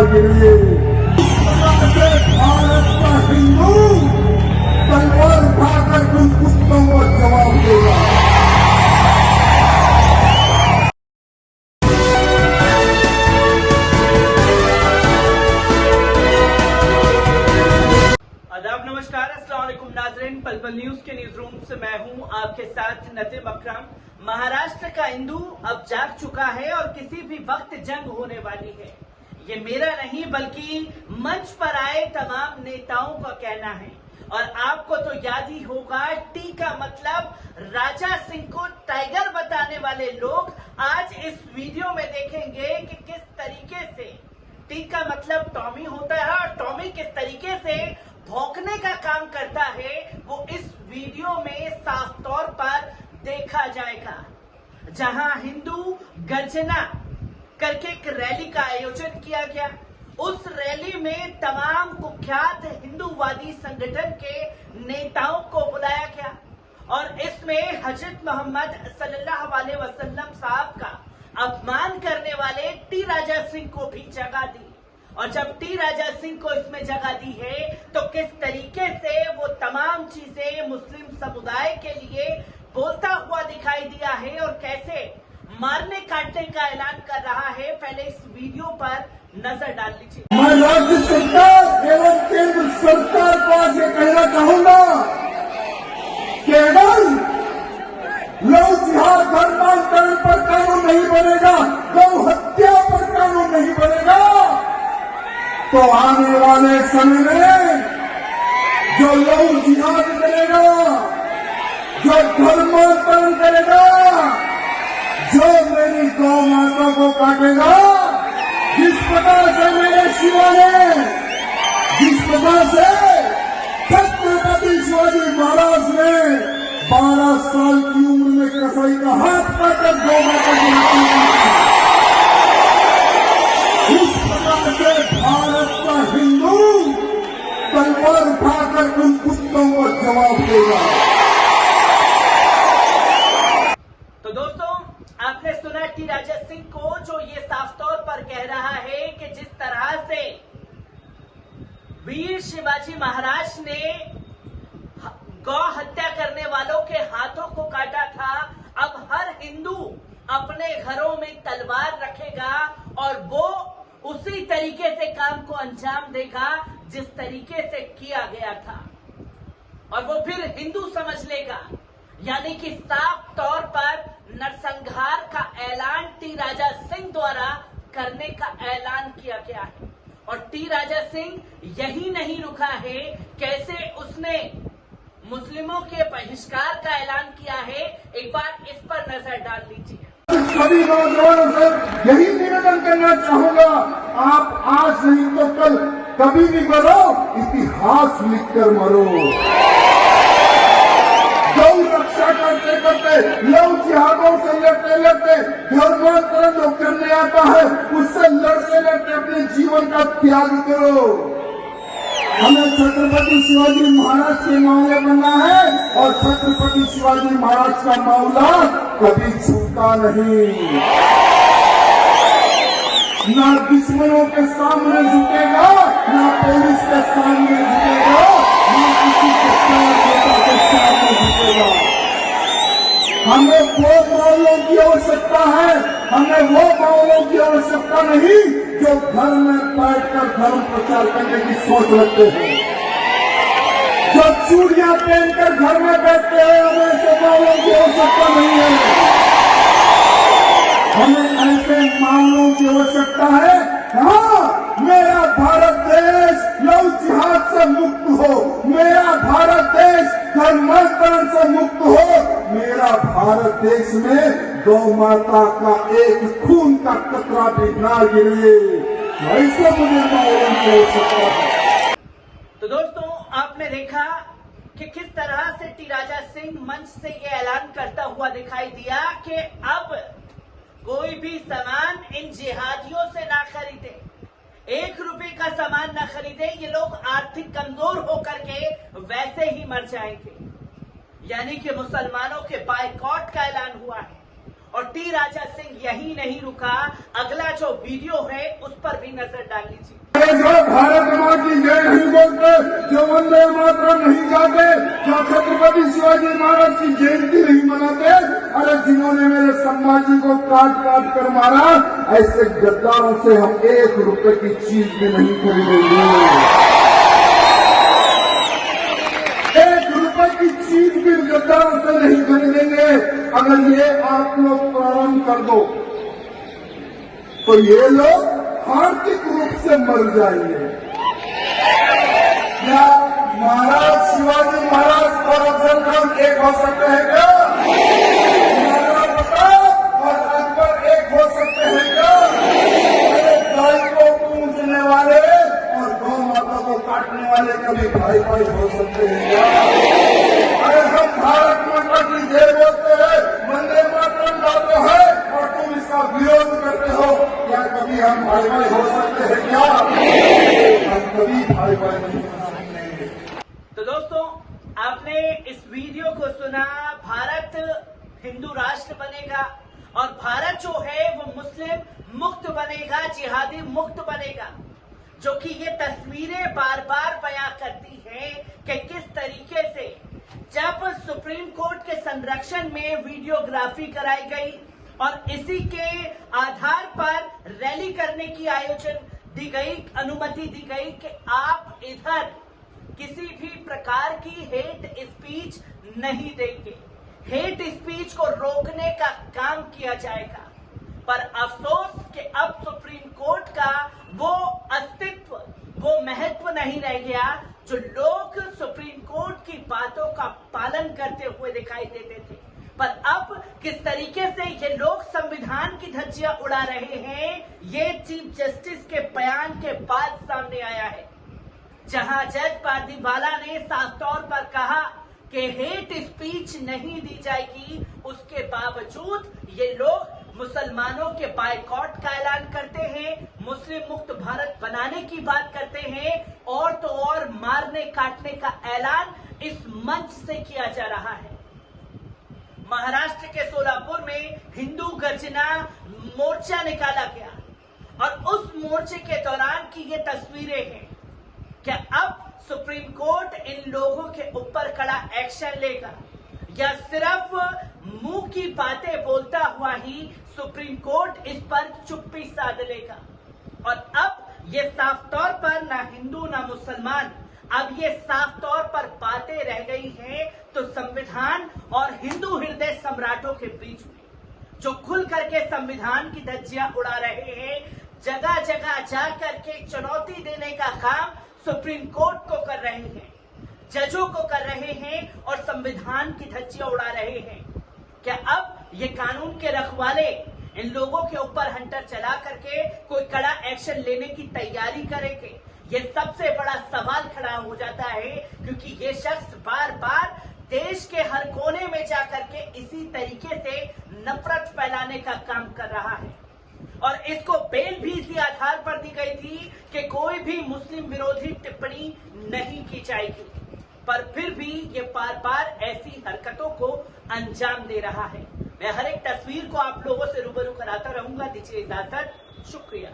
गिरे। भारत का हिंदू तलवार उठाकर तुम कुत्तों को जवाब देगा। आदाब, नमस्कार, अस्सलाम वालेकुम नाज़रीन। पल पल न्यूज के न्यूज रूम से मैं हूं आपके साथ नदीम अकरम। महाराष्ट्र का हिंदू अब जाग चुका है और किसी भी वक्त जंग होने वाली है। ये मेरा नहीं बल्कि मंच पर आए तमाम नेताओं का कहना है। और आपको तो याद ही होगा, टी का मतलब राजा सिंह को टाइगर बताने वाले लोग आज इस वीडियो में देखेंगे कि किस तरीके से टी का मतलब टॉमी होता है और टॉमी किस तरीके से भौंकने का काम करता है, वो इस वीडियो में साफ तौर पर देखा जाएगा। जहां हिंदू गर्जना करके एक रैली का आयोजन किया गया, उस रैली में तमाम कुख्यात हिंदूवादी संगठन के नेताओं को बुलाया गया और इसमें हजरत मोहम्मद सल्लल्लाहु अलैहि वसल्लम साहब का अपमान करने वाले टी राजा सिंह को भी जगह दी। और जब टी राजा सिंह को इसमें जगह दी है तो किस तरीके से वो तमाम चीजें मुस्लिम समुदाय के लिए बोलता हुआ दिखाई दिया है और कैसे मारने काटने का ऐलान कर रहा है, पहले इस वीडियो पर नजर डाल लीजिए। मैं राज्य सरकार एवं केंद्र सरकार को आज ये कहना चाहूंगा कि अगर लव जिहाद धर्मांतरण पर कानून नहीं बनेगा, गौ हत्या पर कानून नहीं बनेगा, तो आने वाले समय में जो लव जिहाद करेगा, जो धर्मांतरण करेगा, जो मेरी गौ माता को काटेगा, जिस प्रकार से मेरे शिवा ने, जिस प्रकार से छत्रपति शिवाजी महाराज ने 12 साल की उम्र में कसाई का हाथ काटकर गौ माता की हत्या की, इस प्रकार से भारत का हिंदू तलवार उठाकर तुम कुत्तों को जवाब देगा। तो दोस्तों, आपने सुना टी राजा सिंह को, जो ये साफ तौर पर कह रहा है कि जिस तरह से वीर शिवाजी महाराज ने गौ हत्या करने वालों के हाथों को काटा था, अब हर हिंदू अपने घरों में तलवार रखेगा और वो उसी तरीके से काम को अंजाम देगा जिस तरीके से किया गया था, और वो फिर हिंदू समझ लेगा। यानी कि साफ तौर पर नरसंहार का ऐलान टी राजा सिंह द्वारा करने का ऐलान किया गया है। और टी राजा सिंह यही नहीं रुका है, कैसे उसने मुस्लिमों के बहिष्कार का ऐलान किया है, एक बार इस पर नजर डाल लीजिए। सभी नौजवानों से यही निवेदन करना चाहूंगा, आप आज नहीं तो कल कभी भी मरो, इतिहास लिखकर मरो। गौ रक्षा करते करते, लव जिहादों से लड़ते लड़ते, धर्मांतरण जो करने आता है उससे लड़ते लड़ते अपने जीवन का त्याग करो। हमें छत्रपति शिवाजी महाराज के मामले बनना है और छत्रपति शिवाजी महाराज का मामला कभी छूटता नहीं। ना दुश्मनों के सामने झुकेगा, ना पुलिस के सामने झुकेगा, ना किसी के सामने झुकेगा। हमें वो मामलों की आवश्यकता है, हमें वो मामलों की आवश्यकता नहीं जो घर में बैठकर धर्म प्रचार करने की सोच रखते हैं, जो चूड़ियां पहनकर घर में बैठते हैं, हमें ऐसे मामलों की आवश्यकता नहीं है। हमें ऐसे मामलों की आवश्यकता है, हाँ, मेरा भारत देश लव जिहाद से मुक्त हो, मेरा भारत देश धर्मांतरण से मुक्त हो, मेरा भारत देश में गौ माता का एक खून का कतरा भी ना गिरे, ऐसे मुझे मालूम हो सकता है। तो दोस्तों, आपने देखा कि किस तरह से टी राजा सिंह मंच से ये ऐलान करता हुआ दिखाई दिया कि अब कोई भी सामान इन जिहादियों से ना खरीदे, 1 रुपए का सामान ना खरीदे, ये लोग आर्थिक कमजोर होकर के वैसे ही मर जाएंगे। यानी कि मुसलमानों के बायकॉट का ऐलान हुआ है और टी राजा सिंह यही नहीं रुका, अगला जो वीडियो है उस पर भी नजर डाल लीजिए। जो भारत माँ की जय नहीं बोलते, जो वंदे मातरम नहीं गाते, जो छत्रपति शिवाजी महाराज की जयंती नहीं मनाते, अरे जिन्होंने मेरे सम्माजी को काट काट कर मारा, ऐसे गद्दारों से हम 1 रुपए की चीज भी नहीं खरीदेंगे। 1 रुपए की चीज भी गद्दारों से नहीं खरीदेंगे। अगर ये आप लोग प्रारंभ कर दो तो ये लोग आर्थिक रूप से मर जाएंगे। क्या महाराज शिवाजी महाराज और अफजल खान एक हो सकते हैं क्या? महाराणा प्रताप और अकबर एक हो सकते हैं क्या? गाय को पूजने वाले और गौ माता को काटने वाले कभी भाई भाई हो सकते हैं क्या? अरे हम भारत माता की जय बोलते हैं, वंदे मातरम गाते हैं और तुम इसका विरोध करते हो, क्या कभी हम भाई भाई हो सकते हैं क्या? हम कभी भाई भाई नहीं हो सकते। तो दोस्तों, आपने इस वीडियो को सुना। भारत हिंदू राष्ट्र बनेगा और भारत जो है वो मुस्लिम मुक्त बनेगा, जिहादी मुक्त बनेगा, जो कि ये तस्वीरें बार बार बयां करती हैं कि किस तरीके से जब सुप्रीम कोर्ट के संरक्षण में वीडियोग्राफी कराई गई और इसी के आधार पर रैली करने की आयोजन दी गई, अनुमति दी गई कि आप इधर किसी भी प्रकार की हेट स्पीच नहीं देंगे, हेट स्पीच को रोकने का काम किया जाएगा। पर अफसोस कि अब सुप्रीम कोर्ट का वो अस्तित्व, वो महत्व नहीं रह गया जो लोग सुप्रीम कोर्ट की बातों का पालन करते हुए दिखाई देते थे। पर अब किस तरीके से ये लोग संविधान की धज्जियां उड़ा रहे हैं, ये चीफ जस्टिस के बयान के बाद सामने आया है, जहां जज पार्दीवाला ने साफ तौर पर कहा कि हेट स्पीच नहीं दी जाएगी। उसके बावजूद ये लोग मुसलमानों के बायकॉट का ऐलान करते हैं, मुस्लिम मुक्त भारत बनाने की बात करते हैं और तो और मारने काटने का ऐलान इस मंच से किया जा रहा है। महाराष्ट्र के सोलापुर में हिंदू गर्जना मोर्चा निकाला गया और उस मोर्चे के दौरान की ये तस्वीरें हैं। क्या अब सुप्रीम कोर्ट इन लोगों के ऊपर कड़ा एक्शन लेगा या सिर्फ मुंह की बातें बोलता हुआ ही सुप्रीम कोर्ट इस पर चुप्पी साध लेगा? और अब ये साफ तौर पर ना हिंदू ना मुसलमान, अब ये साफ तौर पर बातें रह गई हैं तो संविधान और हिंदू हृदय सम्राटों के बीच में, जो खुल करके संविधान की धज्जियां उड़ा रहे हैं, जगह जगह जा करके चुनौती देने का काम सुप्रीम कोर्ट को कर रहे हैं, जजों को कर रहे हैं और संविधान की धज्जियां उड़ा रहे हैं। क्या अब ये कानून के रखवाले इन लोगों के ऊपर हंटर चला करके कोई कड़ा एक्शन लेने की तैयारी करेंगे? ये सबसे बड़ा सवाल खड़ा हो जाता है, क्योंकि ये शख्स बार बार देश के हर कोने में जाकर के इसी तरीके से नफरत फैलाने का काम कर रहा है। और इसको बेल भी इसी आधार पर दी गई थी कि कोई भी मुस्लिम विरोधी टिप्पणी नहीं की जाएगी, पर फिर भी ये बार बार ऐसी हरकतों को अंजाम दे रहा है। मैं हर एक तस्वीर को आप लोगों से रूबरू कराता रहूंगा। दीजिए इजाजत, शुक्रिया।